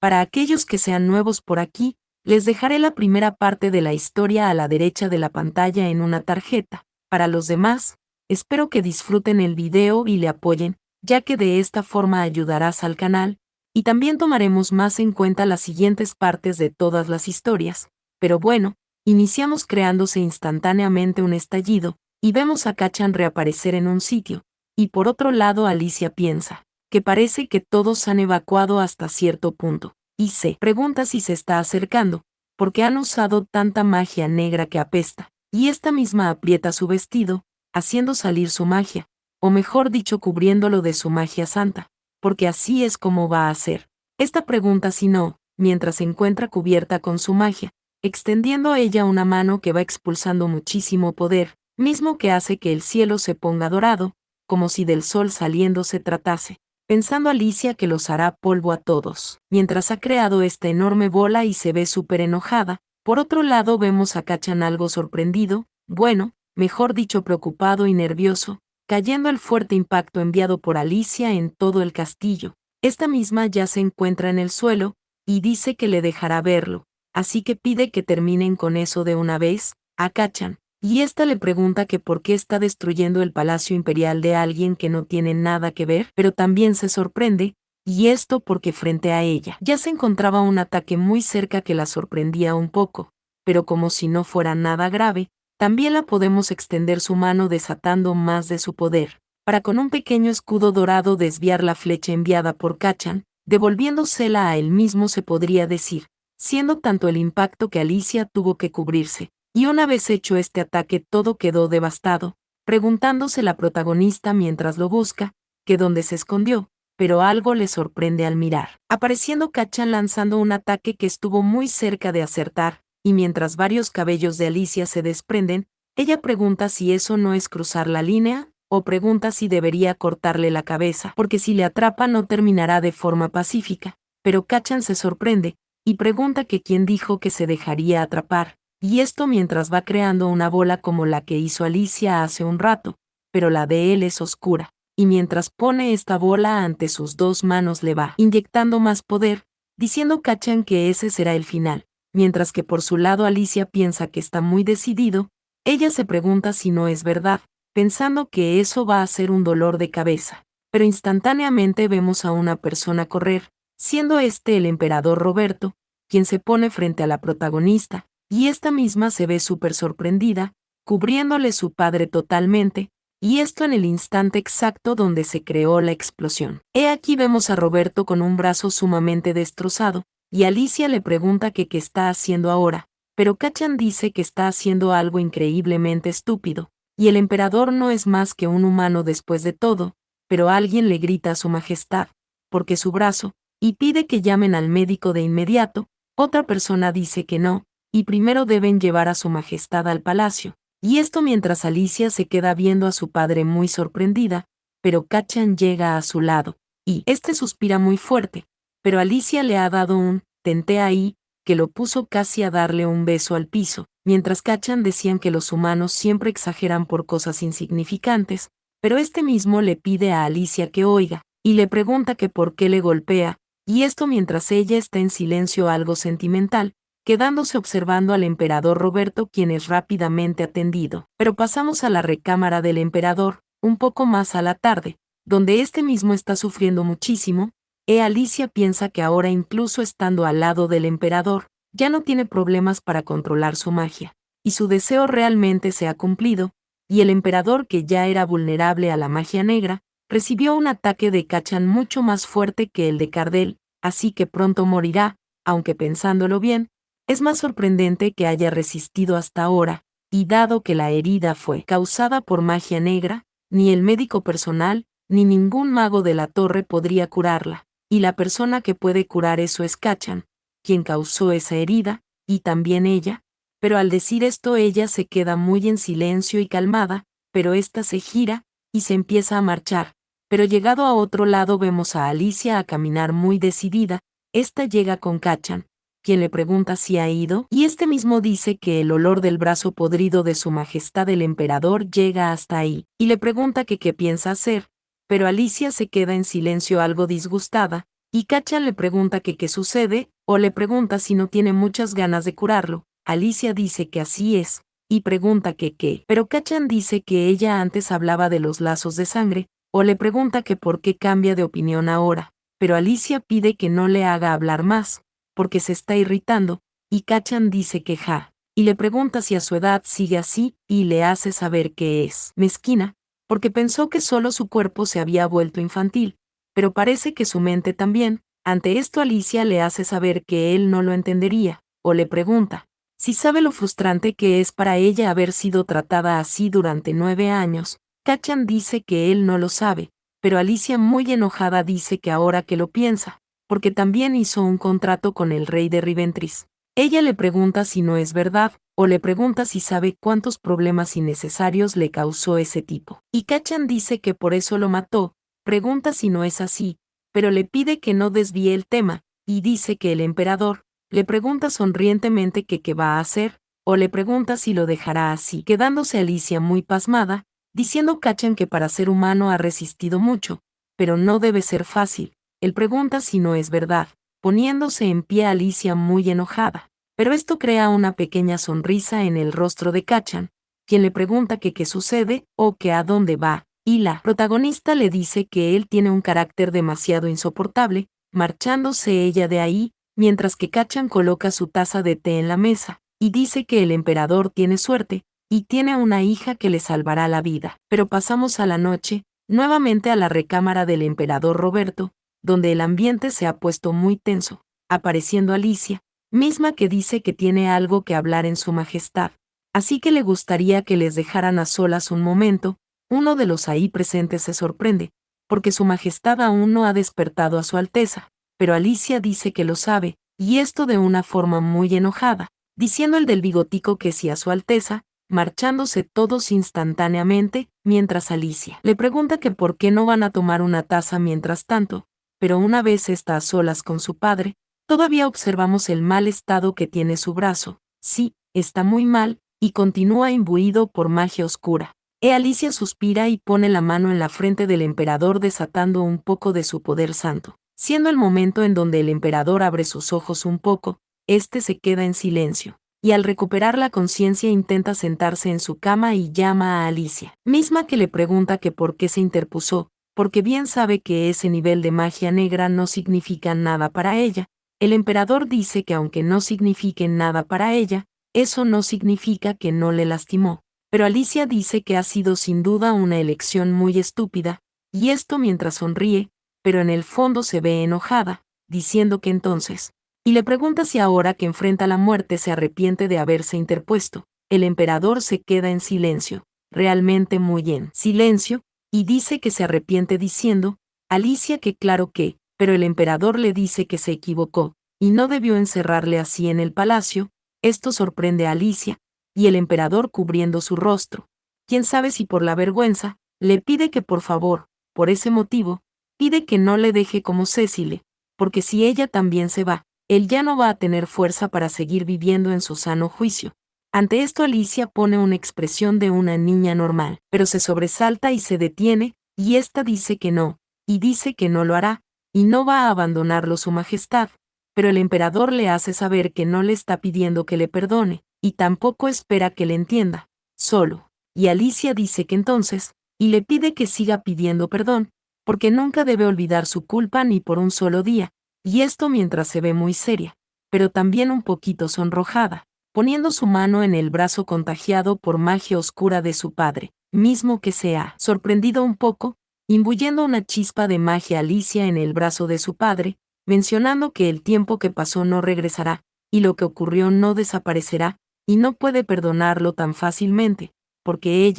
Para aquellos que sean nuevos por aquí, les dejaré la primera parte de la historia a la derecha de la pantalla en una tarjeta. Para los demás, espero que disfruten el video y le apoyen, ya que de esta forma ayudarás al canal, y también tomaremos más en cuenta las siguientes partes de todas las historias. Pero bueno, iniciamos creándose instantáneamente un estallido, y vemos a Kacchan reaparecer en un sitio, y por otro lado Alicia piensa que parece que todos han evacuado hasta cierto punto, y se pregunta si se está acercando, porque han usado tanta magia negra que apesta, y esta misma aprieta su vestido, haciendo salir su magia, o mejor dicho cubriéndolo de su magia santa, porque así es como va a ser. Esta pregunta si no, mientras se encuentra cubierta con su magia, extendiendo a ella una mano que va expulsando muchísimo poder, mismo que hace que el cielo se ponga dorado, como si del sol saliendo se tratase, pensando Alicia que los hará polvo a todos, mientras ha creado esta enorme bola y se ve súper enojada. Por otro lado vemos a Kacchan algo sorprendido, bueno, mejor dicho preocupado y nervioso, cayendo el fuerte impacto enviado por Alicia en todo el castillo. Esta misma ya se encuentra en el suelo, y dice que le dejará verlo, así que pide que terminen con eso de una vez, a Kacchan. Y ésta le pregunta que por qué está destruyendo el palacio imperial de alguien que no tiene nada que ver, pero también se sorprende, y esto porque frente a ella ya se encontraba un ataque muy cerca que la sorprendía un poco, pero como si no fuera nada grave, también la podemos extender su mano desatando más de su poder, para con un pequeño escudo dorado desviar la flecha enviada por Kacchan, devolviéndosela a él mismo se podría decir, siendo tanto el impacto que Alicia tuvo que cubrirse. Y una vez hecho este ataque todo quedó devastado, preguntándose la protagonista mientras lo busca, que dónde se escondió, pero algo le sorprende al mirar, apareciendo Kacchan lanzando un ataque que estuvo muy cerca de acertar, y mientras varios cabellos de Alicia se desprenden, ella pregunta si eso no es cruzar la línea, o pregunta si debería cortarle la cabeza, porque si le atrapa no terminará de forma pacífica, pero Kacchan se sorprende, y pregunta que quién dijo que se dejaría atrapar. Y esto mientras va creando una bola como la que hizo Alicia hace un rato, pero la de él es oscura, y mientras pone esta bola ante sus dos manos le va inyectando más poder, diciendo Kacchan que ese será el final, mientras que por su lado Alicia piensa que está muy decidido, ella se pregunta si no es verdad, pensando que eso va a ser un dolor de cabeza, pero instantáneamente vemos a una persona correr, siendo este el emperador Roberto, quien se pone frente a la protagonista, y esta misma se ve súper sorprendida, cubriéndole su padre totalmente, y esto en el instante exacto donde se creó la explosión. He aquí vemos a Roberto con un brazo sumamente destrozado, y Alicia le pregunta que qué está haciendo ahora, pero Kacchan dice que está haciendo algo increíblemente estúpido, y el emperador no es más que un humano después de todo, pero alguien le grita a su majestad, porque su brazo, y pide que llamen al médico de inmediato, otra persona dice que no, y primero deben llevar a su majestad al palacio, y esto mientras Alicia se queda viendo a su padre muy sorprendida, pero Kacchan llega a su lado, y este suspira muy fuerte, pero Alicia le ha dado un «tenté ahí», que lo puso casi a darle un beso al piso, mientras Kacchan decían que los humanos siempre exageran por cosas insignificantes, pero este mismo le pide a Alicia que oiga, y le pregunta que por qué le golpea, y esto mientras ella está en silencio algo sentimental, quedándose observando al emperador Roberto quien es rápidamente atendido. Pero pasamos a la recámara del emperador, un poco más a la tarde, donde este mismo está sufriendo muchísimo, Alicia piensa que ahora incluso estando al lado del emperador, ya no tiene problemas para controlar su magia, y su deseo realmente se ha cumplido, y el emperador que ya era vulnerable a la magia negra, recibió un ataque de Kacchan mucho más fuerte que el de Cardel, así que pronto morirá, aunque pensándolo bien, es más sorprendente que haya resistido hasta ahora, y dado que la herida fue causada por magia negra, ni el médico personal, ni ningún mago de la torre podría curarla, y la persona que puede curar eso es Kacchan, quien causó esa herida, y también ella, pero al decir esto ella se queda muy en silencio y calmada, pero ésta se gira, y se empieza a marchar, pero llegado a otro lado vemos a Alicia a caminar muy decidida, esta llega con Kacchan, quien le pregunta si ha ido, y este mismo dice que el olor del brazo podrido de su majestad el emperador llega hasta ahí, y le pregunta que qué piensa hacer, pero Alicia se queda en silencio algo disgustada, y Kacchan le pregunta que qué sucede, o le pregunta si no tiene muchas ganas de curarlo. Alicia dice que así es, y pregunta que qué, pero Kacchan dice que ella antes hablaba de los lazos de sangre, o le pregunta que por qué cambia de opinión ahora, pero Alicia pide que no le haga hablar más, porque se está irritando, y Kacchan dice que ja, y le pregunta si a su edad sigue así, y le hace saber que es mezquina, porque pensó que solo su cuerpo se había vuelto infantil, pero parece que su mente también. Ante esto Alicia le hace saber que él no lo entendería, o le pregunta si sabe lo frustrante que es para ella haber sido tratada así durante 9 años. Kacchan dice que él no lo sabe, pero Alicia muy enojada dice que ahora que lo piensa, porque también hizo un contrato con el rey de Riventris. Ella le pregunta si no es verdad, o le pregunta si sabe cuántos problemas innecesarios le causó ese tipo. Y Kacchan dice que por eso lo mató, pregunta si no es así, pero le pide que no desvíe el tema, y dice que el emperador le pregunta sonrientemente que qué va a hacer, o le pregunta si lo dejará así, quedándose Alicia muy pasmada, diciendo Kacchan que para ser humano ha resistido mucho, pero no debe ser fácil. Él pregunta si no es verdad, poniéndose en pie Alicia muy enojada. Pero esto crea una pequeña sonrisa en el rostro de Kacchan, quien le pregunta que qué sucede o que a dónde va, y la protagonista le dice que él tiene un carácter demasiado insoportable, marchándose ella de ahí, mientras que Kacchan coloca su taza de té en la mesa, y dice que el emperador tiene suerte, y tiene una hija que le salvará la vida. Pero pasamos a la noche, nuevamente a la recámara del emperador Roberto, donde el ambiente se ha puesto muy tenso, apareciendo Alicia, misma que dice que tiene algo que hablar en su majestad, así que le gustaría que les dejaran a solas un momento. Uno de los ahí presentes se sorprende, porque su majestad aún no ha despertado a su alteza, pero Alicia dice que lo sabe, y esto de una forma muy enojada, diciendo el del bigotico que sí a su alteza, marchándose todos instantáneamente, mientras Alicia le pregunta que por qué no van a tomar una taza mientras tanto, pero una vez está a solas con su padre, todavía observamos el mal estado que tiene su brazo. Sí, está muy mal, y continúa imbuido por magia oscura. Alicia suspira y pone la mano en la frente del emperador desatando un poco de su poder santo. Siendo el momento en donde el emperador abre sus ojos un poco, este se queda en silencio, y al recuperar la conciencia intenta sentarse en su cama y llama a Alicia, misma que le pregunta que por qué se interpuso, porque bien sabe que ese nivel de magia negra no significa nada para ella. El emperador dice que aunque no signifique nada para ella, eso no significa que no le lastimó. Pero Alicia dice que ha sido sin duda una elección muy estúpida, y esto mientras sonríe, pero en el fondo se ve enojada, diciendo que entonces, y le pregunta si ahora que enfrenta la muerte se arrepiente de haberse interpuesto. El emperador se queda en silencio, realmente muy en silencio, y dice que se arrepiente diciendo, Alicia que claro que, pero el emperador le dice que se equivocó, y no debió encerrarle así en el palacio. Esto sorprende a Alicia, y el emperador cubriendo su rostro, quién sabe si por la vergüenza, le pide que por favor, por ese motivo, pide que no le deje como Cécile, porque si ella también se va, él ya no va a tener fuerza para seguir viviendo en su sano juicio. Ante esto Alicia pone una expresión de una niña normal, pero se sobresalta y se detiene, y ésta dice que no, y dice que no lo hará, y no va a abandonarlo su majestad, pero el emperador le hace saber que no le está pidiendo que le perdone, y tampoco espera que le entienda, solo. Y Alicia dice que entonces, y le pide que siga pidiendo perdón, porque nunca debe olvidar su culpa ni por un solo día, y esto mientras se ve muy seria, pero también un poquito sonrojada, poniendo su mano en el brazo contagiado por magia oscura de su padre, mismo que se ha sorprendido un poco, imbuyendo una chispa de magia Alicia en el brazo de su padre, mencionando que el tiempo que pasó no regresará, y lo que ocurrió no desaparecerá, y no puede perdonarlo tan fácilmente, porque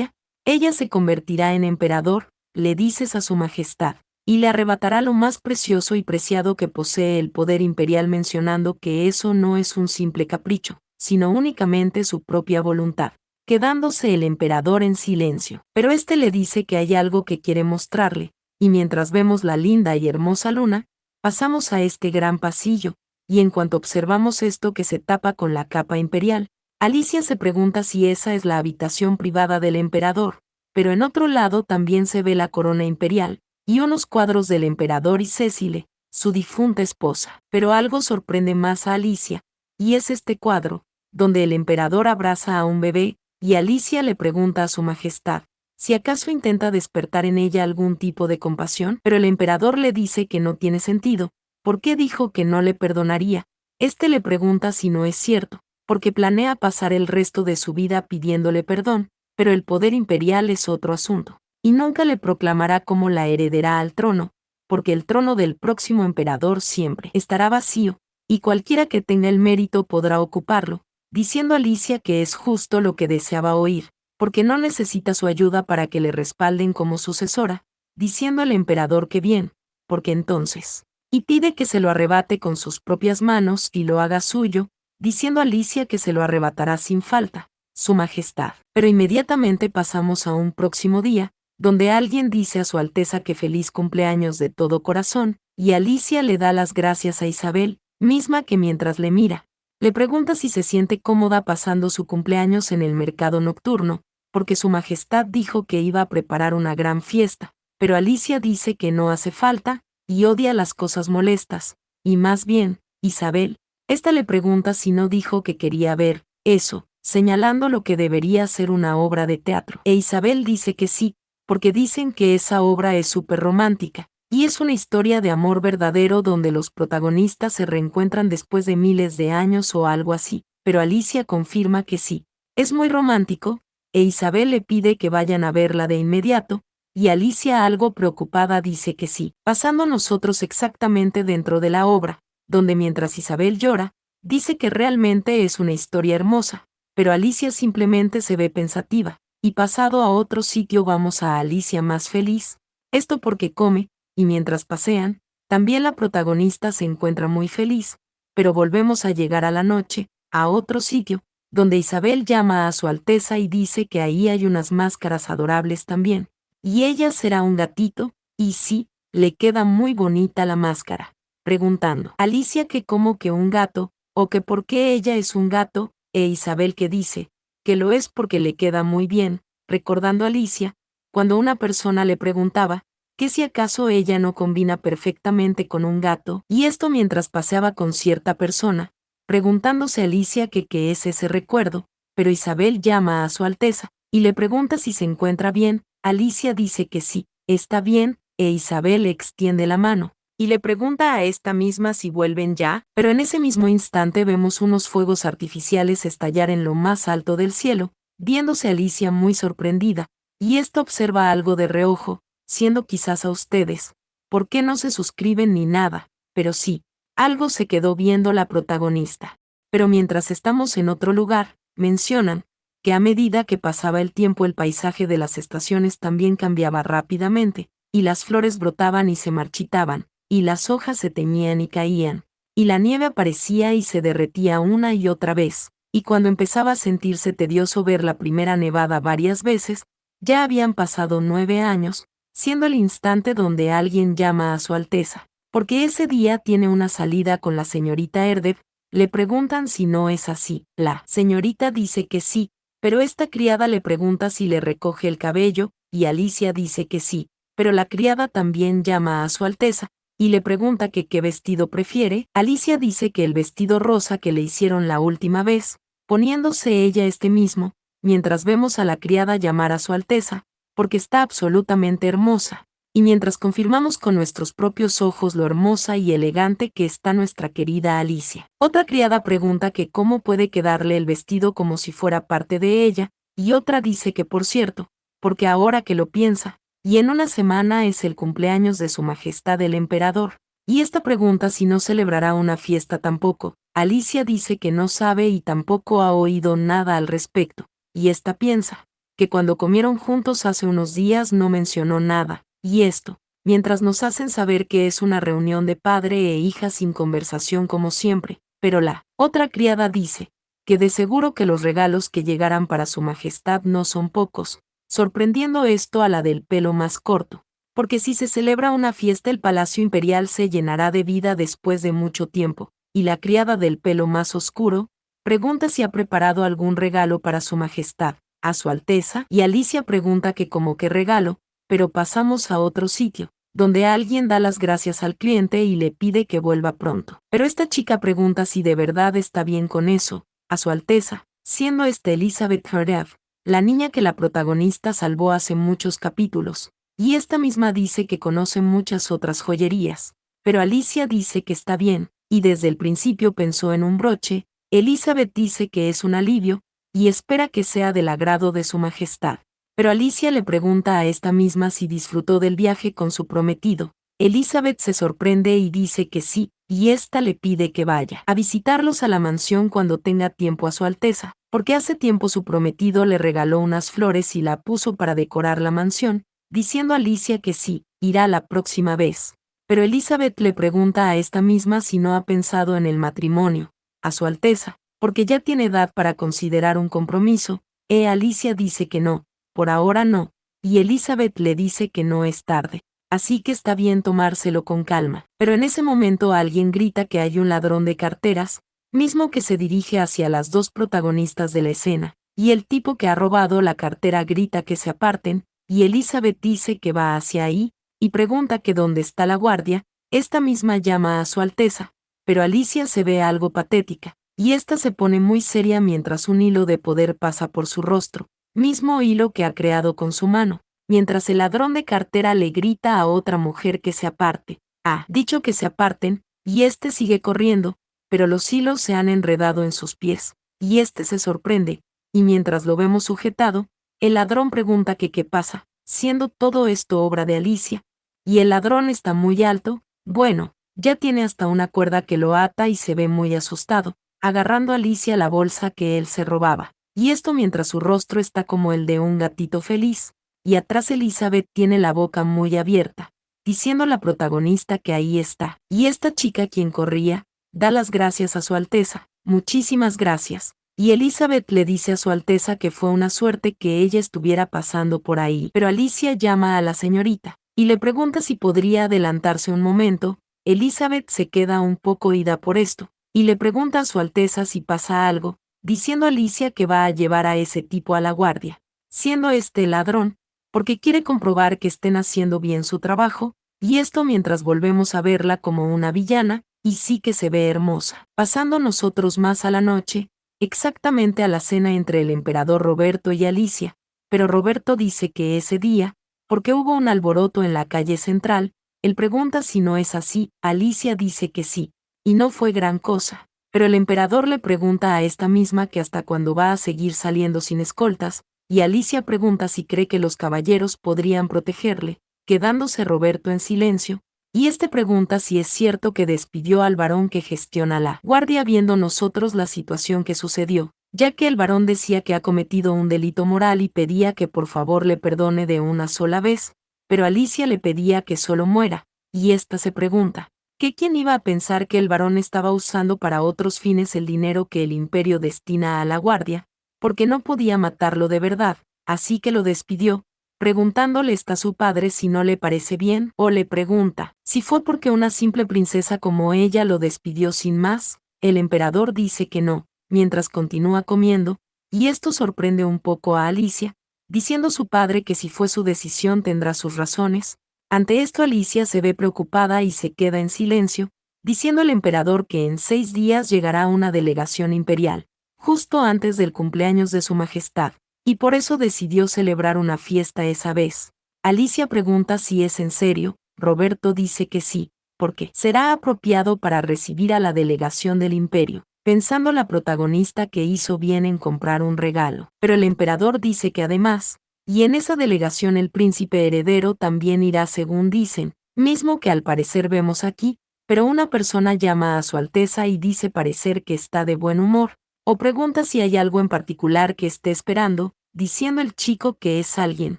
ella se convertirá en emperador, le dices a su majestad, y le arrebatará lo más precioso y preciado que posee el poder imperial, mencionando que eso no es un simple capricho, sino únicamente su propia voluntad, quedándose el emperador en silencio. Pero este le dice que hay algo que quiere mostrarle, y mientras vemos la linda y hermosa luna, pasamos a este gran pasillo, y en cuanto observamos esto que se tapa con la capa imperial, Alicia se pregunta si esa es la habitación privada del emperador, pero en otro lado también se ve la corona imperial, y unos cuadros del emperador y Cécile, su difunta esposa. Pero algo sorprende más a Alicia, y es este cuadro, donde el emperador abraza a un bebé, y Alicia le pregunta a su majestad si acaso intenta despertar en ella algún tipo de compasión, pero el emperador le dice que no tiene sentido. ¿Por qué dijo que no le perdonaría? Este le pregunta si no es cierto, porque planea pasar el resto de su vida pidiéndole perdón, pero el poder imperial es otro asunto, y nunca le proclamará como la heredera al trono, porque el trono del próximo emperador siempre estará vacío, y cualquiera que tenga el mérito podrá ocuparlo, diciendo a Alicia que es justo lo que deseaba oír, porque no necesita su ayuda para que le respalden como sucesora, diciendo al emperador que bien, porque entonces, y pide que se lo arrebate con sus propias manos y lo haga suyo, diciendo a Alicia que se lo arrebatará sin falta, su majestad. Pero inmediatamente pasamos a un próximo día, donde alguien dice a su Alteza que feliz cumpleaños de todo corazón, y Alicia le da las gracias a Isabel, misma que mientras le mira, le pregunta si se siente cómoda pasando su cumpleaños en el mercado nocturno, porque su majestad dijo que iba a preparar una gran fiesta, pero Alicia dice que no hace falta, y odia las cosas molestas, y más bien, Isabel, esta le pregunta si no dijo que quería ver eso, señalando lo que debería ser una obra de teatro. E Isabel dice que sí, porque dicen que esa obra es súper romántica, y es una historia de amor verdadero donde los protagonistas se reencuentran después de miles de años o algo así, pero Alicia confirma que sí. Es muy romántico, e Isabel le pide que vayan a verla de inmediato, y Alicia algo preocupada dice que sí, pasando nosotros exactamente dentro de la obra, donde mientras Isabel llora, dice que realmente es una historia hermosa, pero Alicia simplemente se ve pensativa, y pasado a otro sitio vamos a Alicia más feliz, esto porque come, y mientras pasean, también la protagonista se encuentra muy feliz, pero volvemos a llegar a la noche, a otro sitio, donde Isabel llama a su Alteza y dice que ahí hay unas máscaras adorables también, y ella será un gatito, y sí, le queda muy bonita la máscara, preguntando Alicia que como que un gato, o que por qué ella es un gato, e Isabel que dice que lo es porque le queda muy bien, recordando a Alicia, cuando una persona le preguntaba que si acaso ella no combina perfectamente con un gato, y esto mientras paseaba con cierta persona, preguntándose a Alicia que qué es ese recuerdo, pero Isabel llama a su Alteza, y le pregunta si se encuentra bien, Alicia dice que sí, está bien, e Isabel extiende la mano, y le pregunta a esta misma si vuelven ya, pero en ese mismo instante vemos unos fuegos artificiales estallar en lo más alto del cielo, viéndose Alicia muy sorprendida, y esta observa algo de reojo, siendo quizás a ustedes, ¿por qué no se suscriben ni nada? Pero sí, algo se quedó viendo la protagonista. Pero mientras estamos en otro lugar, mencionan que a medida que pasaba el tiempo el paisaje de las estaciones también cambiaba rápidamente, y las flores brotaban y se marchitaban, y las hojas se teñían y caían, y la nieve aparecía y se derretía una y otra vez, y cuando empezaba a sentirse tedioso ver la primera nevada varias veces, ya habían pasado 9 años, siendo el instante donde alguien llama a su Alteza, porque ese día tiene una salida con la señorita Erdeb, le preguntan si no es así, la señorita dice que sí, pero esta criada le pregunta si le recoge el cabello, y Alicia dice que sí, pero la criada también llama a su Alteza, y le pregunta que qué vestido prefiere, Alicia dice que el vestido rosa que le hicieron la última vez, poniéndose ella este mismo, mientras vemos a la criada llamar a su Alteza, porque está absolutamente hermosa, y mientras confirmamos con nuestros propios ojos lo hermosa y elegante que está nuestra querida Alicia. Otra criada pregunta que cómo puede quedarle el vestido como si fuera parte de ella, y otra dice que por cierto, porque ahora que lo piensa, y en una semana es el cumpleaños de su majestad el emperador, y esta pregunta si no celebrará una fiesta tampoco. Alicia dice que no sabe y tampoco ha oído nada al respecto, y esta piensa que cuando comieron juntos hace unos días no mencionó nada, y esto, mientras nos hacen saber que es una reunión de padre e hija sin conversación como siempre, pero la otra criada dice que de seguro que los regalos que llegarán para su majestad no son pocos, sorprendiendo esto a la del pelo más corto, porque si se celebra una fiesta el palacio imperial se llenará de vida después de mucho tiempo, y la criada del pelo más oscuro pregunta si ha preparado algún regalo para su majestad, a su Alteza, y Alicia pregunta que como qué regalo, pero pasamos a otro sitio, donde alguien da las gracias al cliente y le pide que vuelva pronto. Pero esta chica pregunta si de verdad está bien con eso, a Su Alteza, siendo Elizabeth Hardev, la niña que la protagonista salvó hace muchos capítulos, y esta misma dice que conoce muchas otras joyerías. Pero Alicia dice que está bien, y desde el principio pensó en un broche. Elizabeth dice que es un alivio, y espera que sea del agrado de su majestad. Pero Alicia le pregunta a esta misma si disfrutó del viaje con su prometido. Elizabeth se sorprende y dice que sí, y ésta le pide que vaya a visitarlos a la mansión cuando tenga tiempo a Su Alteza, porque hace tiempo su prometido le regaló unas flores y la puso para decorar la mansión, diciendo a Alicia que sí, irá la próxima vez. Pero Elizabeth le pregunta a esta misma si no ha pensado en el matrimonio, a Su Alteza, porque ya tiene edad para considerar un compromiso. Alicia dice que no, por ahora no, y Elizabeth le dice que no es tarde, así que está bien tomárselo con calma. Pero en ese momento alguien grita que hay un ladrón de carteras, mismo que se dirige hacia las dos protagonistas de la escena, y el tipo que ha robado la cartera grita que se aparten, y Elizabeth dice que va hacia ahí, y pregunta que dónde está la guardia. Esta misma llama a Su Alteza, pero Alicia se ve algo patética, y esta se pone muy seria mientras un hilo de poder pasa por su rostro, mismo hilo que ha creado con su mano, mientras el ladrón de cartera le grita a otra mujer que se aparte. Ha dicho que se aparten, y este sigue corriendo, pero los hilos se han enredado en sus pies, y este se sorprende, y mientras lo vemos sujetado, el ladrón pregunta que qué pasa, siendo todo esto obra de Alicia, y el ladrón está muy alto, bueno, ya tiene hasta una cuerda que lo ata y se ve muy asustado, agarrando a Alicia la bolsa que él se robaba. Y esto mientras su rostro está como el de un gatito feliz, y atrás Elizabeth tiene la boca muy abierta, diciendo a la protagonista que ahí está. Y esta chica quien corría, da las gracias a Su Alteza, muchísimas gracias. Y Elizabeth le dice a Su Alteza que fue una suerte que ella estuviera pasando por ahí. Pero Alicia llama a la señorita, y le pregunta si podría adelantarse un momento. Elizabeth se queda un poco ida por esto, y le pregunta a Su Alteza si pasa algo, diciendo a Alicia que va a llevar a ese tipo a la guardia, siendo este ladrón, porque quiere comprobar que estén haciendo bien su trabajo, y esto mientras volvemos a verla como una villana, y sí que se ve hermosa. Pasando nosotros más a la noche, exactamente a la cena entre el emperador Roberto y Alicia, pero Roberto dice que ese día, porque hubo un alboroto en la calle central, él pregunta si no es así, Alicia dice que sí, y no fue gran cosa. Pero el emperador le pregunta a esta misma que hasta cuándo va a seguir saliendo sin escoltas, y Alicia pregunta si cree que los caballeros podrían protegerle, quedándose Roberto en silencio, y este pregunta si es cierto que despidió al varón que gestiona la guardia viendo nosotros la situación que sucedió, ya que el varón decía que ha cometido un delito moral y pedía que por favor le perdone de una sola vez, pero Alicia le pedía que solo muera, y ésta se pregunta, ¿qué quién iba a pensar que el varón estaba usando para otros fines el dinero que el imperio destina a la guardia, porque no podía matarlo de verdad, así que lo despidió, preguntándole está su padre si no le parece bien, o le pregunta si fue porque una simple princesa como ella lo despidió sin más. El emperador dice que no, mientras continúa comiendo, y esto sorprende un poco a Alicia, diciendo su padre que si fue su decisión tendrá sus razones. Ante esto Alicia se ve preocupada y se queda en silencio, diciendo al emperador que en 6 días llegará una delegación imperial, justo antes del cumpleaños de su majestad, y por eso decidió celebrar una fiesta esa vez. Alicia pregunta si es en serio, Roberto dice que sí, porque será apropiado para recibir a la delegación del imperio, pensando la protagonista que hizo bien en comprar un regalo. Pero el emperador dice que además, y en esa delegación el príncipe heredero también irá según dicen, mismo que al parecer vemos aquí, pero una persona llama a Su Alteza y dice parecer que está de buen humor, o pregunta si hay algo en particular que esté esperando, diciendo el chico que es alguien,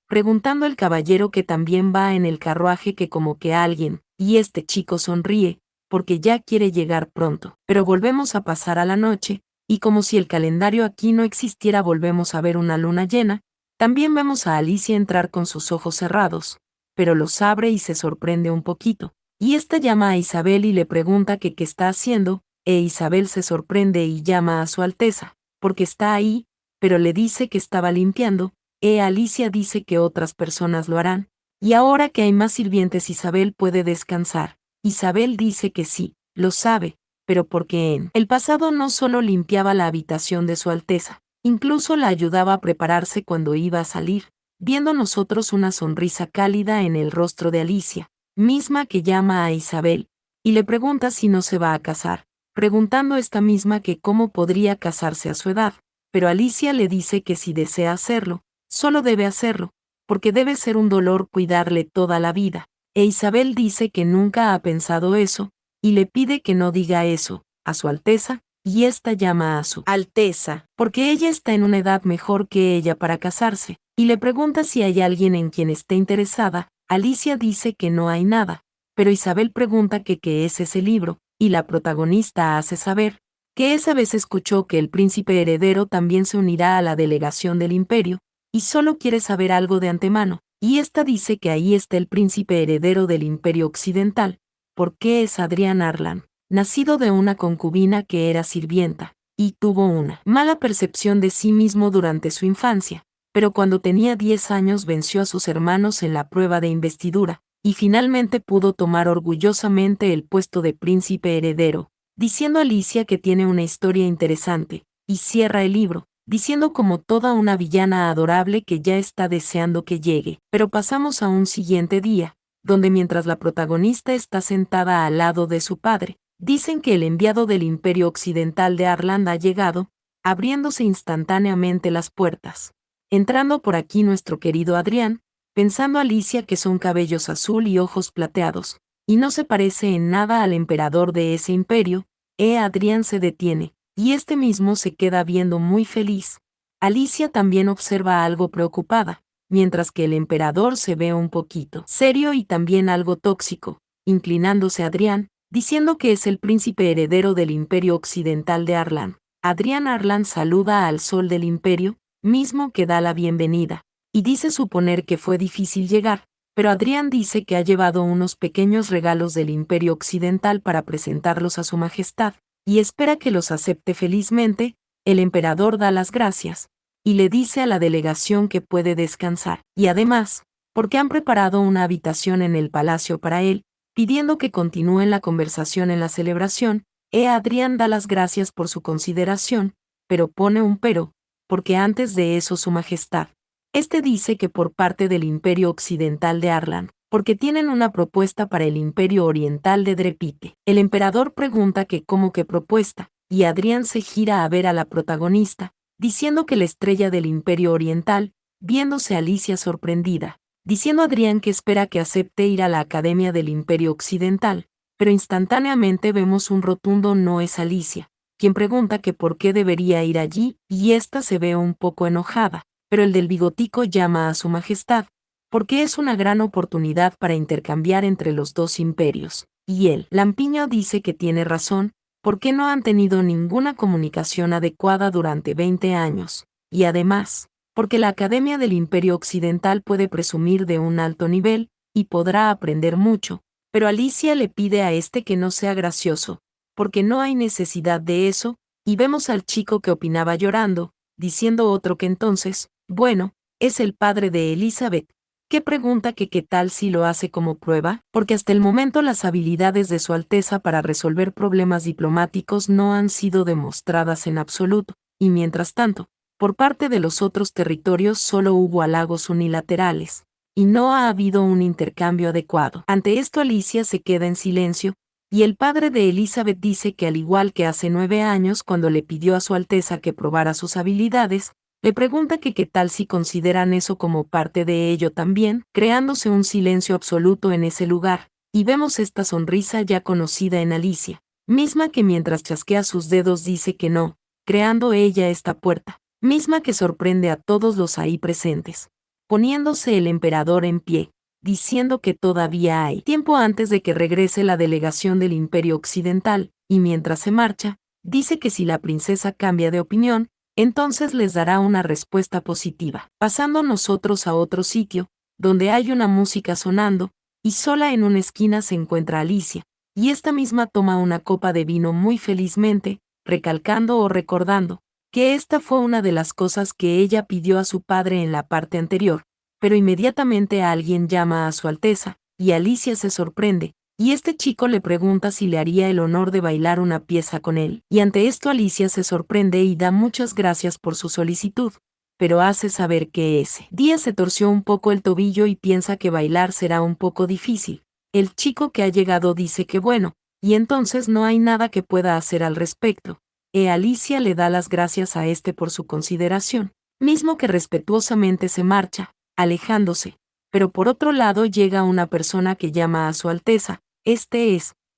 preguntando el caballero que también va en el carruaje que como que alguien, y este chico sonríe, porque ya quiere llegar pronto. Pero volvemos a pasar a la noche, y como si el calendario aquí no existiera volvemos a ver una luna llena. También vemos a Alicia entrar con sus ojos cerrados, pero los abre y se sorprende un poquito, y esta llama a Isabel y le pregunta que qué está haciendo, Isabel se sorprende y llama a Su Alteza, porque está ahí, pero le dice que estaba limpiando. Alicia dice que otras personas lo harán, Y ahora que hay más sirvientes, Isabel puede descansar. Isabel dice que sí, lo sabe, pero porque en el pasado no solo limpiaba la habitación de Su Alteza, incluso la ayudaba a prepararse cuando iba a salir, viendo nosotros una sonrisa cálida en el rostro de Alicia, misma que llama a Isabel, y le pregunta si no se va a casar, preguntando esta misma que cómo podría casarse a su edad, pero Alicia le dice que si desea hacerlo, solo debe hacerlo, porque debe ser un dolor cuidarle toda la vida, e Isabel dice que nunca ha pensado eso, y le pide que no diga eso a Su Alteza, y ésta llama a Su Alteza, porque ella está en una edad mejor que ella para casarse, y le pregunta si hay alguien en quien esté interesada. Alicia dice que no hay nada, pero Isabel pregunta que qué es ese libro, y la protagonista hace saber que esa vez escuchó que el príncipe heredero también se unirá a la delegación del imperio, y solo quiere saber algo de antemano, y ésta dice que ahí está el príncipe heredero del imperio occidental, porque es Adrián Arlan, nacido de una concubina que era sirvienta, y tuvo una mala percepción de sí mismo durante su infancia, pero cuando tenía 10 años venció a sus hermanos en la prueba de investidura, y finalmente pudo tomar orgullosamente el puesto de príncipe heredero, diciendo a Alicia que tiene una historia interesante, y cierra el libro, diciendo como toda una villana adorable que ya está deseando que llegue. Pero pasamos a un siguiente día, donde mientras la protagonista está sentada al lado de su padre, dicen que el enviado del Imperio Occidental de Arland ha llegado, abriéndose instantáneamente las puertas. Entrando por aquí nuestro querido Adrián, pensando Alicia que son cabellos azul y ojos plateados, y no se parece en nada al emperador de ese imperio, Adrián se detiene, y este mismo se queda viendo muy feliz. Alicia también observa algo preocupada, mientras que el emperador se ve un poquito serio y también algo tóxico, inclinándose a Adrián, diciendo que es el príncipe heredero del imperio occidental de Arlan. Adrián Arlan saluda al sol del imperio, mismo que da la bienvenida, y dice suponer que fue difícil llegar, pero Adrián dice que ha llevado unos pequeños regalos del imperio occidental para presentarlos a su majestad, y espera que los acepte felizmente. El emperador da las gracias, y le dice a la delegación que puede descansar, y además, porque han preparado una habitación en el palacio para él, pidiendo que continúen la conversación en la celebración. Adrián da las gracias por su consideración, pero pone un pero, porque antes de eso su majestad. Este dice que por parte del Imperio Occidental de Arlan, porque tienen una propuesta para el Imperio Oriental de Drepite. El emperador pregunta que cómo que propuesta, y Adrián se gira a ver a la protagonista, diciendo que la estrella del Imperio Oriental, viéndose Alicia sorprendida, diciendo a Adrián que espera que acepte ir a la Academia del Imperio Occidental, pero instantáneamente vemos un rotundo no es Alicia, quien pregunta que por qué debería ir allí, y ésta se ve un poco enojada, pero el del bigotico llama a su majestad, porque es una gran oportunidad para intercambiar entre los dos imperios. Y el lampiño dice que tiene razón, porque no han tenido ninguna comunicación adecuada durante 20 años, y además, porque la Academia del Imperio Occidental puede presumir de un alto nivel, y podrá aprender mucho, pero Alicia le pide a este que no sea gracioso, porque no hay necesidad de eso, y vemos al chico que opinaba llorando, diciendo otro que entonces, bueno, es el padre de Elizabeth, que pregunta que qué tal si lo hace como prueba, porque hasta el momento las habilidades de Su Alteza para resolver problemas diplomáticos no han sido demostradas en absoluto, y mientras tanto, por parte de los otros territorios solo hubo halagos unilaterales, y no ha habido un intercambio adecuado. Ante esto Alicia se queda en silencio, y el padre de Elizabeth dice que al igual que hace 9 años cuando le pidió a Su Alteza que probara sus habilidades, le pregunta que qué tal si consideran eso como parte de ello también, creándose un silencio absoluto en ese lugar, y vemos esta sonrisa ya conocida en Alicia, misma que mientras chasquea sus dedos dice que no, creando ella esta puerta, misma que sorprende a todos los ahí presentes, poniéndose el emperador en pie, diciendo que todavía hay tiempo antes de que regrese la delegación del Imperio Occidental, y mientras se marcha, dice que si la princesa cambia de opinión, entonces les dará una respuesta positiva. Pasando nosotros a otro sitio, donde hay una música sonando, y sola en una esquina se encuentra Alicia, y esta misma toma una copa de vino muy felizmente, recalcando o recordando que esta fue una de las cosas que ella pidió a su padre en la parte anterior, pero inmediatamente alguien llama a Su Alteza, y Alicia se sorprende, y este chico le pregunta si le haría el honor de bailar una pieza con él, y ante esto Alicia se sorprende y da muchas gracias por su solicitud, pero hace saber que ese día se torció un poco el tobillo y piensa que bailar será un poco difícil. El chico que ha llegado dice que bueno, y entonces no hay nada que pueda hacer al respecto. Alicia le da las gracias a este por su consideración, mismo que respetuosamente se marcha, alejándose, pero por otro lado llega una persona que llama a Su Alteza,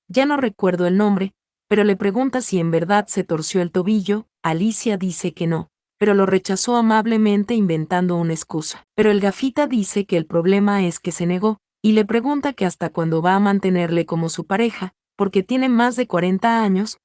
ya no recuerdo el nombre, pero le pregunta si en verdad se torció el tobillo. Alicia dice que no, pero lo rechazó amablemente inventando una excusa. Pero el gafita dice que el problema es que se negó, y le pregunta que hasta cuándo va a mantenerle como su pareja, porque tiene más de 40 años.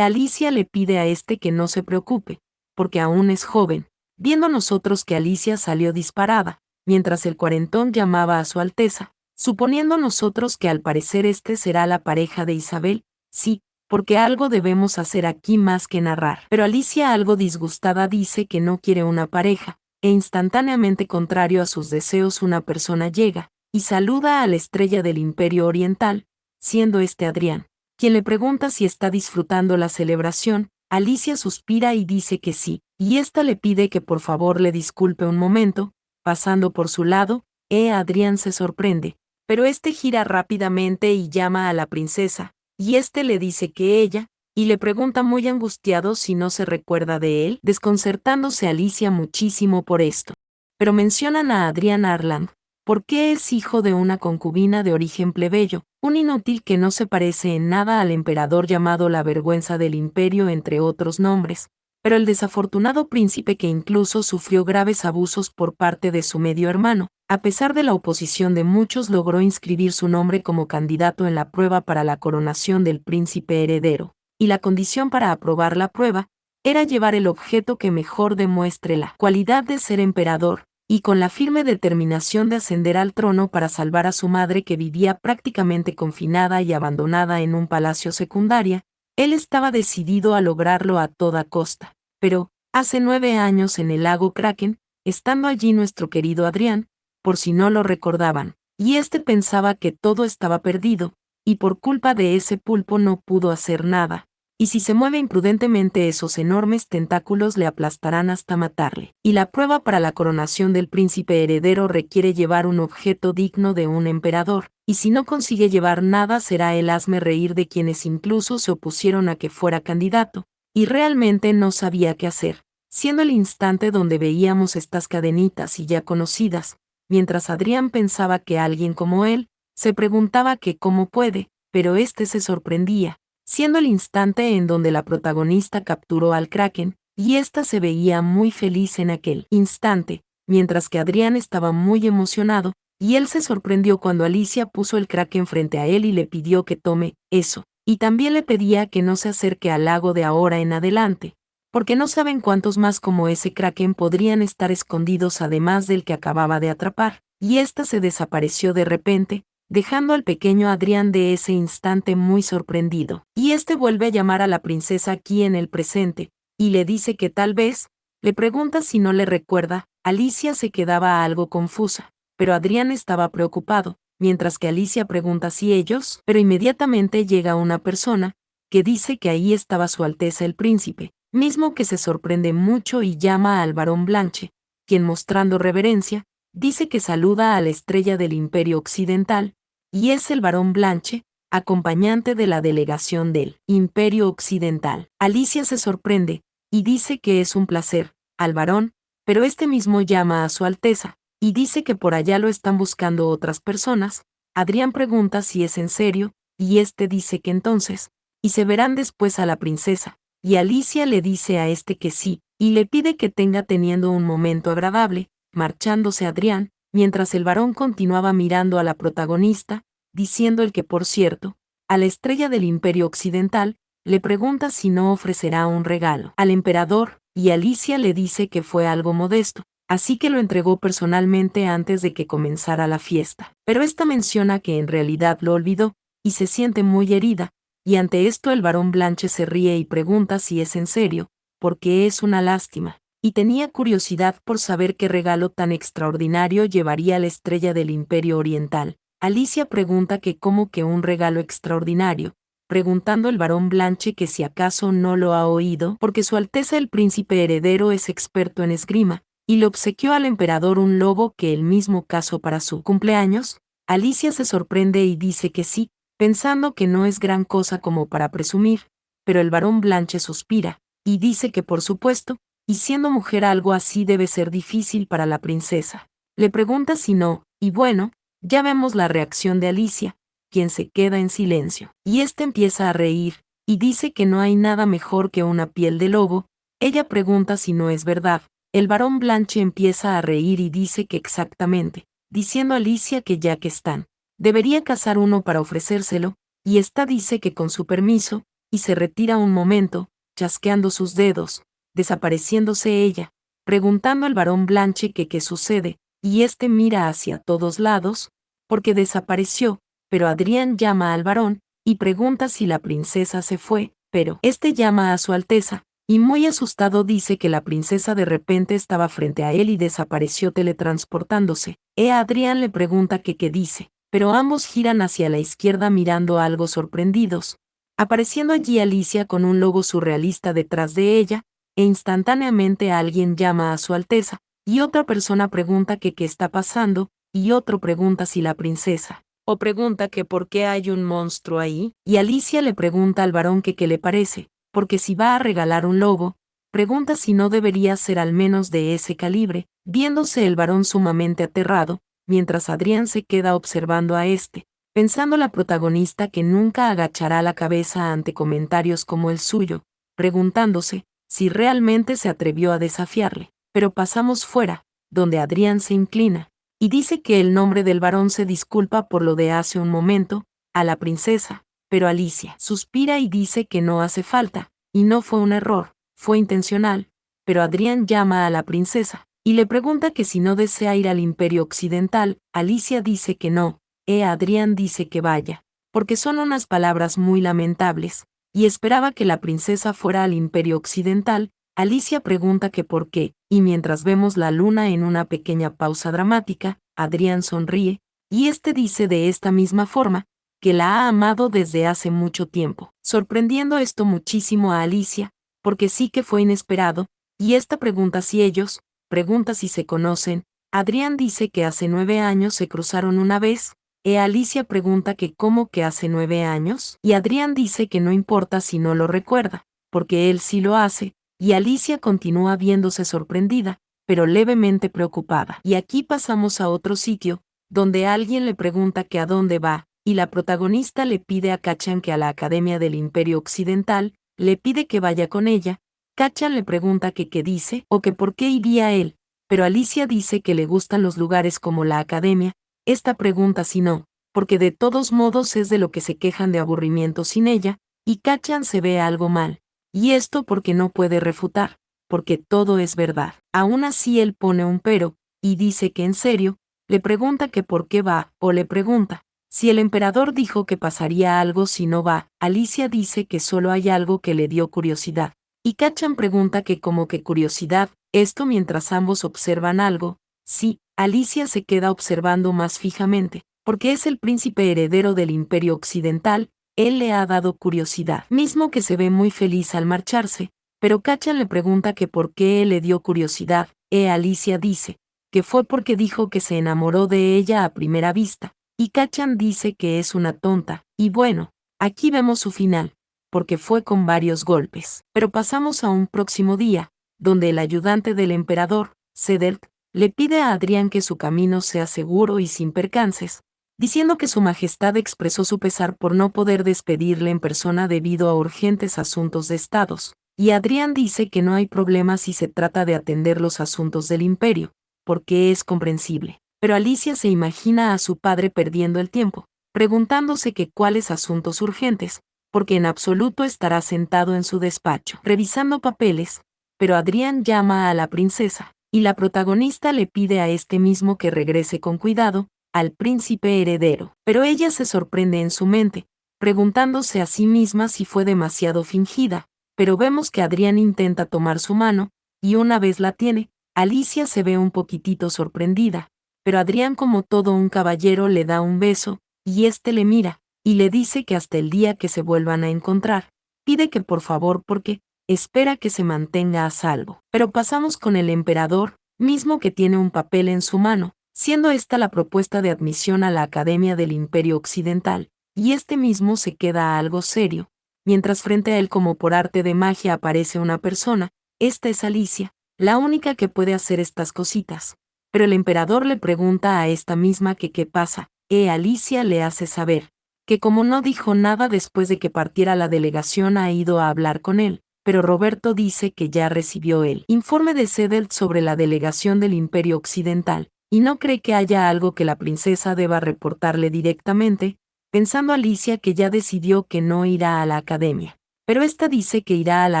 Alicia le pide a que no se preocupe, porque aún es joven, viendo nosotros que Alicia salió disparada, mientras el cuarentón llamaba a Su Alteza, suponiendo nosotros que al parecer será la pareja de Isabel. Sí, porque algo debemos hacer aquí más que narrar. Pero Alicia, algo disgustada, dice que no quiere una pareja, e instantáneamente contrario a sus deseos una persona llega, y saluda a la estrella del Imperio Oriental, siendo Adrián, quien le pregunta si está disfrutando la celebración. Alicia suspira y dice que sí, y ésta le pide que por favor le disculpe un momento. Pasando por su lado, Adrián se sorprende, pero gira rápidamente y llama a la princesa, y le dice que ella, y le pregunta muy angustiado si no se recuerda de él, desconcertándose Alicia muchísimo por esto. Pero mencionan a Adrián Arland, porque es hijo de una concubina de origen plebeyo, un inútil que no se parece en nada al emperador llamado la vergüenza del imperio, entre otros nombres, pero el desafortunado príncipe que incluso sufrió graves abusos por parte de su medio hermano. A pesar de la oposición de muchos, logró inscribir su nombre como candidato en la prueba para la coronación del príncipe heredero, y la condición para aprobar la prueba era llevar el objeto que mejor demuestre la cualidad de ser emperador, y con la firme determinación de ascender al trono para salvar a su madre, que vivía prácticamente confinada y abandonada en un palacio secundaria. Él estaba decidido a lograrlo a toda costa. Pero, hace 9 años en el lago Kraken, estando allí nuestro querido Adrián, por si no lo recordaban, y pensaba que todo estaba perdido, y por culpa de ese pulpo no pudo hacer nada, y si se mueve imprudentemente esos enormes tentáculos le aplastarán hasta matarle. Y la prueba para la coronación del príncipe heredero requiere llevar un objeto digno de un emperador, y si no consigue llevar nada será el hazme reír de quienes incluso se opusieron a que fuera candidato, y realmente no sabía qué hacer, siendo el instante donde veíamos estas cadenitas y ya conocidas, mientras Adrián pensaba que alguien como él, se preguntaba que cómo puede, pero se sorprendía, siendo el instante en donde la protagonista capturó al Kraken, y se veía muy feliz en aquel instante, mientras que Adrián estaba muy emocionado, y él se sorprendió cuando Alicia puso el Kraken frente a él y le pidió que tome eso, y también le pedía que no se acerque al lago de ahora en adelante, porque no saben cuántos más como ese Kraken podrían estar escondidos además del que acababa de atrapar, y se desapareció de repente, dejando al pequeño Adrián de ese instante muy sorprendido. Y vuelve a llamar a la princesa aquí en el presente, y le dice que tal vez, le pregunta si no le recuerda. Alicia se quedaba algo confusa, pero Adrián estaba preocupado, mientras que Alicia pregunta si ellos, pero inmediatamente llega una persona, que dice que ahí estaba Su Alteza el Príncipe, mismo que se sorprende mucho y llama al barón Blanche, quien mostrando reverencia, dice que saluda a la estrella del Imperio Occidental, y es el barón Blanche, acompañante de la delegación del Imperio Occidental. Alicia se sorprende, y dice que es un placer, al varón, pero mismo llama a Su Alteza, y dice que por allá lo están buscando otras personas. Adrián pregunta si es en serio, y dice que entonces, y se verán después a la princesa, y Alicia le dice a que sí, y le pide que tenga teniendo un momento agradable, marchándose Adrián, mientras el varón continuaba mirando a la protagonista, diciendo el que por cierto, a la estrella del Imperio Occidental, le pregunta si no ofrecerá un regalo al emperador, y Alicia le dice que fue algo modesto, así que lo entregó personalmente antes de que comenzara la fiesta. Pero menciona que en realidad lo olvidó, y se siente muy herida, y ante esto el barón Blanche se ríe y pregunta si es en serio, porque es una lástima, y tenía curiosidad por saber qué regalo tan extraordinario llevaría la estrella del Imperio Oriental. Alicia pregunta que cómo que un regalo extraordinario, preguntando el barón Blanche que si acaso no lo ha oído, porque Su Alteza el Príncipe Heredero es experto en esgrima, y le obsequió al emperador un lobo que él mismo cazó para su cumpleaños. Alicia se sorprende y dice que sí, pensando que no es gran cosa como para presumir, pero el barón Blanche suspira, y dice que por supuesto, y siendo mujer algo así debe ser difícil para la princesa. Le pregunta si no, y bueno, ya vemos la reacción de Alicia, quien se queda en silencio, y éste empieza a reír, y dice que no hay nada mejor que una piel de lobo. Ella pregunta si no es verdad. El barón Blanche empieza a reír y dice que exactamente, diciendo a Alicia que ya que están, debería cazar uno para ofrecérselo, y ésta dice que con su permiso, y se retira un momento, chasqueando sus dedos, desapareciéndose ella, preguntando al barón Blanche que qué sucede, y éste mira hacia todos lados, porque desapareció, pero Adrián llama al barón, y pregunta si la princesa se fue, pero este llama a Su Alteza, y muy asustado dice que la princesa de repente estaba frente a él y desapareció teletransportándose. Adrián le pregunta que qué dice, pero ambos giran hacia la izquierda mirando algo sorprendidos, apareciendo allí Alicia con un logo surrealista detrás de ella, e instantáneamente alguien llama a Su Alteza, y otra persona pregunta que qué está pasando, y otro pregunta si la princesa, o pregunta que por qué hay un monstruo ahí, y Alicia le pregunta al varón que qué le parece, porque si va a regalar un lobo, pregunta si no debería ser al menos de ese calibre, viéndose el varón sumamente aterrado, mientras Adrián se queda observando a este, pensando la protagonista que nunca agachará la cabeza ante comentarios como el suyo, preguntándose si realmente se atrevió a desafiarle. Pero pasamos fuera, donde Adrián se inclina, y dice que el nombre del varón se disculpa por lo de hace un momento, a la princesa, pero Alicia suspira y dice que no hace falta, y no fue un error, fue intencional, pero Adrián llama a la princesa, y le pregunta que si no desea ir al Imperio Occidental. Alicia dice que no, Adrián dice que vaya, porque son unas palabras muy lamentables, y esperaba que la princesa fuera al Imperio Occidental. Alicia pregunta que por qué, y mientras vemos la luna en una pequeña pausa dramática, Adrián sonríe, y este dice de esta misma forma, que la ha amado desde hace mucho tiempo, sorprendiendo esto muchísimo a Alicia, porque sí que fue inesperado, y esta pregunta si ellos, pregunta si se conocen. Adrián dice que hace 9 años se cruzaron una vez. Alicia pregunta que cómo que hace 9 años, y Adrián dice que no importa si no lo recuerda, porque él sí lo hace, y Alicia continúa viéndose sorprendida, pero levemente preocupada. Y aquí pasamos a otro sitio, donde alguien le pregunta que a dónde va, y la protagonista le pide a Kachan que a la Academia del Imperio Occidental, le pide que vaya con ella. Kachan le pregunta que qué dice, o que por qué iría él, pero Alicia dice que le gustan los lugares como la Academia. Esta pregunta si no, porque de todos modos es de lo que se quejan de aburrimiento sin ella, y Kachan se ve algo mal. Y esto porque no puede refutar, porque todo es verdad. Aún así él pone un pero, y dice que en serio, le pregunta que por qué va, o le pregunta si el emperador dijo que pasaría algo si no va. Alicia dice que solo hay algo que le dio curiosidad. Y Kachan pregunta que como que curiosidad, esto mientras ambos observan algo. Sí, Alicia se queda observando más fijamente, porque es el príncipe heredero del Imperio Occidental. Él le ha dado curiosidad, mismo que se ve muy feliz al marcharse, pero Kachan le pregunta que por qué él le dio curiosidad. Alicia dice que fue porque dijo que se enamoró de ella a primera vista, y Kachan dice que es una tonta, y bueno, aquí vemos su final, porque fue con varios golpes. Pero pasamos a un próximo día, donde el ayudante del emperador, Sedelt, le pide a Adrián que su camino sea seguro y sin percances, diciendo que su majestad expresó su pesar por no poder despedirle en persona debido a urgentes asuntos de estados, y Adrián dice que no hay problema si se trata de atender los asuntos del imperio, porque es comprensible. Pero Alicia se imagina a su padre perdiendo el tiempo, preguntándose que cuáles asuntos urgentes, porque en absoluto estará sentado en su despacho, revisando papeles, pero Adrián llama a la princesa, y la protagonista le pide a este mismo que regrese con cuidado, al príncipe heredero. Pero ella se sorprende en su mente, preguntándose a sí misma si fue demasiado fingida, pero vemos que Adrián intenta tomar su mano, y una vez la tiene, Alicia se ve un poquitito sorprendida, pero Adrián, como todo un caballero, le da un beso, y este le mira, y le dice que hasta el día que se vuelvan a encontrar, pide que por favor, porque espera que se mantenga a salvo. Pero pasamos con el emperador, mismo que tiene un papel en su mano, siendo esta la propuesta de admisión a la Academia del Imperio Occidental, y este mismo se queda algo serio, mientras frente a él, como por arte de magia, aparece una persona. Esta es Alicia, la única que puede hacer estas cositas. Pero el emperador le pregunta a esta misma que qué pasa, Alicia le hace saber que como no dijo nada después de que partiera la delegación, ha ido a hablar con él, pero Roberto dice que ya recibió el informe de Sedelt sobre la delegación del Imperio Occidental, y no cree que haya algo que la princesa deba reportarle directamente, pensando Alicia que ya decidió que no irá a la academia. Pero esta dice que irá a la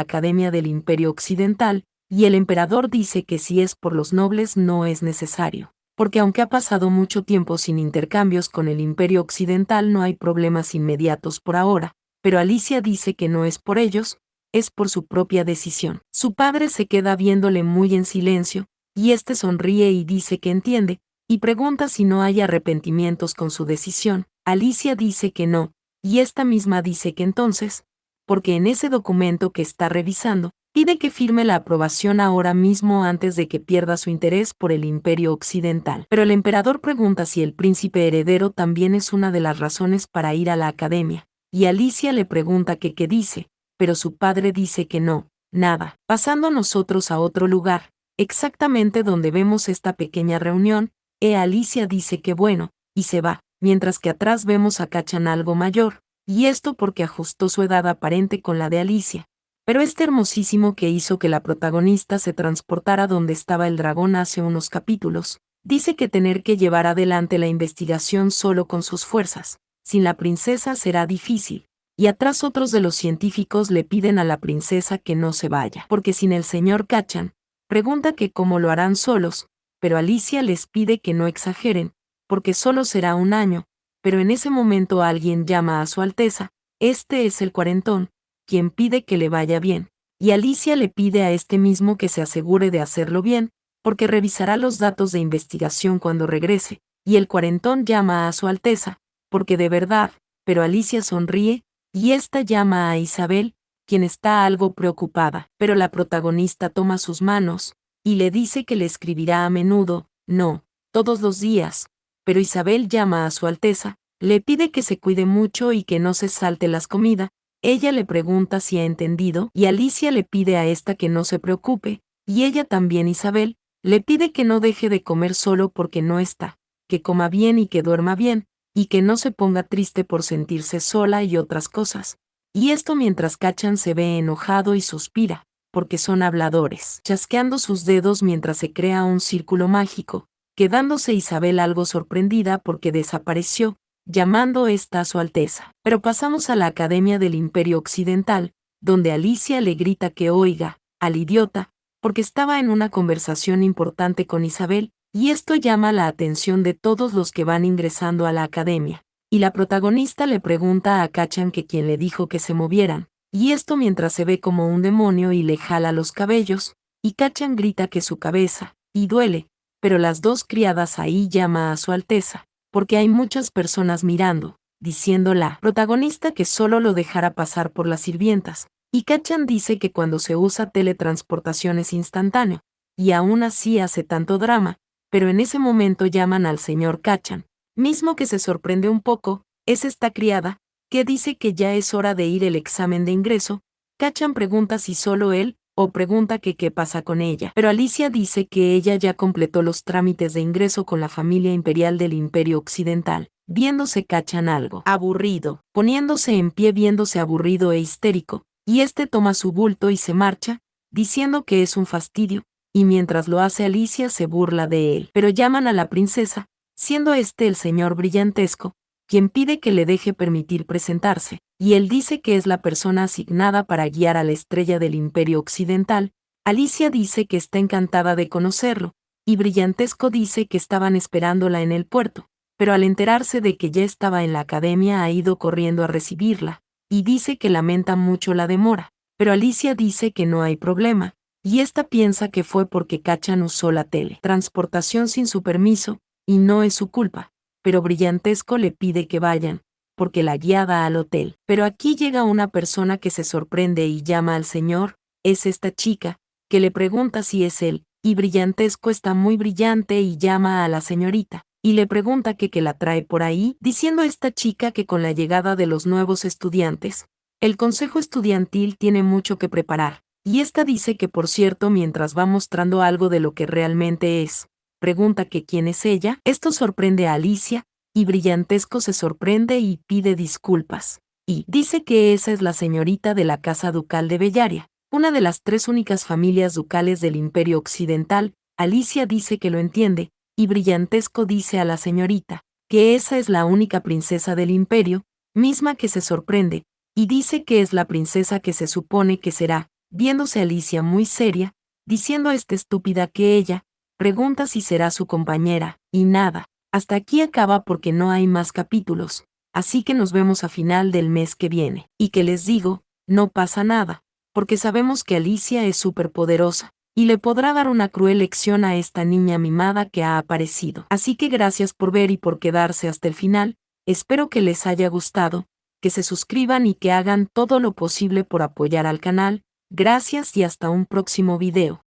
Academia del Imperio Occidental, y el emperador dice que si es por los nobles no es necesario, porque aunque ha pasado mucho tiempo sin intercambios con el Imperio Occidental, no hay problemas inmediatos por ahora, pero Alicia dice que no es por ellos, es por su propia decisión. Su padre se queda viéndole muy en silencio, y este sonríe y dice que entiende, y pregunta si no hay arrepentimientos con su decisión. Alicia dice que no, y esta misma dice que entonces, porque en ese documento que está revisando, pide que firme la aprobación ahora mismo antes de que pierda su interés por el Imperio Occidental. Pero el emperador pregunta si el príncipe heredero también es una de las razones para ir a la academia, y Alicia le pregunta que qué dice, pero su padre dice que no, nada. Pasando nosotros a otro lugar, exactamente donde vemos esta pequeña reunión, Alicia dice que bueno, y se va, mientras que atrás vemos a Kachan algo mayor, y esto porque ajustó su edad aparente con la de Alicia. Pero este hermosísimo que hizo que la protagonista se transportara donde estaba el dragón hace unos capítulos, dice que tener que llevar adelante la investigación solo con sus fuerzas, sin la princesa será difícil, y atrás otros de los científicos le piden a la princesa que no se vaya, porque sin el señor Kachan, pregunta que cómo lo harán solos, pero Alicia les pide que no exageren, porque solo será un año, pero en ese momento alguien llama a su Alteza, este es el cuarentón, quien pide que le vaya bien, y Alicia le pide a este mismo que se asegure de hacerlo bien, porque revisará los datos de investigación cuando regrese, y el cuarentón llama a su Alteza, porque de verdad, pero Alicia sonríe, y esta llama a Isabel, quien está algo preocupada, pero la protagonista toma sus manos, y le dice que le escribirá a menudo, no, todos los días, pero Isabel llama a su Alteza, le pide que se cuide mucho y que no se salte las comidas. Ella le pregunta si ha entendido, y Alicia le pide a esta que no se preocupe, y ella también Isabel, le pide que no deje de comer solo porque no está, que coma bien y que duerma bien, y que no se ponga triste por sentirse sola y otras cosas. Y esto mientras Kachan se ve enojado y suspira, porque son habladores, chasqueando sus dedos mientras se crea un círculo mágico, quedándose Isabel algo sorprendida porque desapareció, llamando esta a su Alteza. Pero pasamos a la Academia del Imperio Occidental, donde Alicia le grita que oiga al idiota, porque estaba en una conversación importante con Isabel, y esto llama la atención de todos los que van ingresando a la academia. Y la protagonista le pregunta a Kachan que quién le dijo que se movieran, y esto mientras se ve como un demonio y le jala los cabellos, y Kachan grita que su cabeza, y duele, pero las dos criadas ahí llama a su Alteza, porque hay muchas personas mirando, diciendo la protagonista que solo lo dejara pasar por las sirvientas, y Kachan dice que cuando se usa teletransportación es instantáneo, y aún así hace tanto drama, pero en ese momento llaman al señor Kachan, mismo que se sorprende un poco, es esta criada, que dice que ya es hora de ir el examen de ingreso. Kachan pregunta si solo él, o pregunta que qué pasa con ella, pero Alicia dice que ella ya completó los trámites de ingreso con la familia imperial del Imperio Occidental, viéndose Kachan algo aburrido, poniéndose en pie viéndose aburrido e histérico, y este toma su bulto y se marcha, diciendo que es un fastidio, y mientras lo hace Alicia se burla de él, pero llaman a la princesa, siendo este el señor Brillantesco, quien pide que le deje permitir presentarse, y él dice que es la persona asignada para guiar a la estrella del Imperio Occidental. Alicia dice que está encantada de conocerlo, y Brillantesco dice que estaban esperándola en el puerto, pero al enterarse de que ya estaba en la academia ha ido corriendo a recibirla, y dice que lamenta mucho la demora, pero Alicia dice que no hay problema, y esta piensa que fue porque Kachan usó la teletransportación sin su permiso, y no es su culpa, pero Brillantesco le pide que vayan, porque la guiaba al hotel. Pero aquí llega una persona que se sorprende y llama al señor, es esta chica, que le pregunta si es él, y Brillantesco está muy brillante y llama a la señorita, y le pregunta que la trae por ahí, diciendo esta chica que con la llegada de los nuevos estudiantes, el consejo estudiantil tiene mucho que preparar, y esta dice que por cierto mientras va mostrando algo de lo que realmente es, pregunta que quién es ella, esto sorprende a Alicia, y Brillantesco se sorprende y pide disculpas, y dice que esa es la señorita de la Casa Ducal de Bellaria, una de las 3 únicas familias ducales del Imperio Occidental. Alicia dice que lo entiende, y Brillantesco dice a la señorita que esa es la única princesa del imperio, misma que se sorprende, y dice que es la princesa que se supone que será, viéndose Alicia muy seria, diciendo a esta estúpida que ella, pregunta si será su compañera, y nada, hasta aquí acaba porque no hay más capítulos, así que nos vemos a final del mes que viene, y que les digo, no pasa nada, porque sabemos que Alicia es superpoderosa, y le podrá dar una cruel lección a esta niña mimada que ha aparecido. Así que gracias por ver y por quedarse hasta el final, espero que les haya gustado, que se suscriban y que hagan todo lo posible por apoyar al canal, gracias y hasta un próximo video.